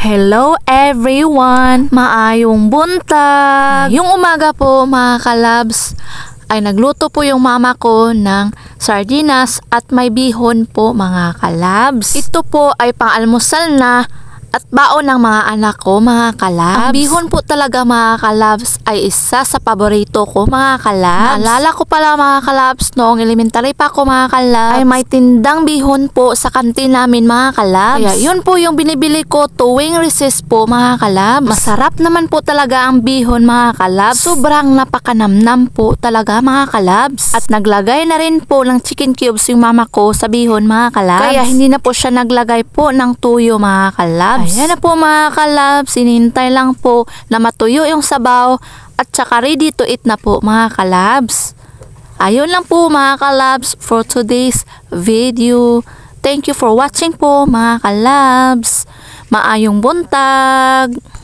Hello everyone! Maayong buntag! Yung umaga po mga kalabs ay nagluto po yung mama ko ng sardinas at may bihon po mga kalabs. Ito po ay pang-almusal na at baon ng mga anak ko mga kalabs. Ang bihon po talaga mga kalabs ay isa sa paborito ko mga kalabs. Naalala ko pala mga kalabs noong elementary pa ako mga kalabs ay may tindang bihon po sa kantin namin mga kalabs. Kaya yun po yung binibili ko tuwing recess po mga kalabs. Masarap naman po talaga ang bihon mga kalabs. Sobrang napakanamnam po talaga mga kalabs. At naglagay na rin po ng chicken cubes yung mama ko sa bihon mga kalabs. Kaya hindi na po siya naglagay po ng tuyo mga kalabs. Ayan na po mga kalabs, sinintay lang po na matuyo yung sabaw at saka ready to eat na po mga kalabs. Ayun lang po mga kalabs for today's video. Thank you for watching po mga kalabs. Maayong buntag!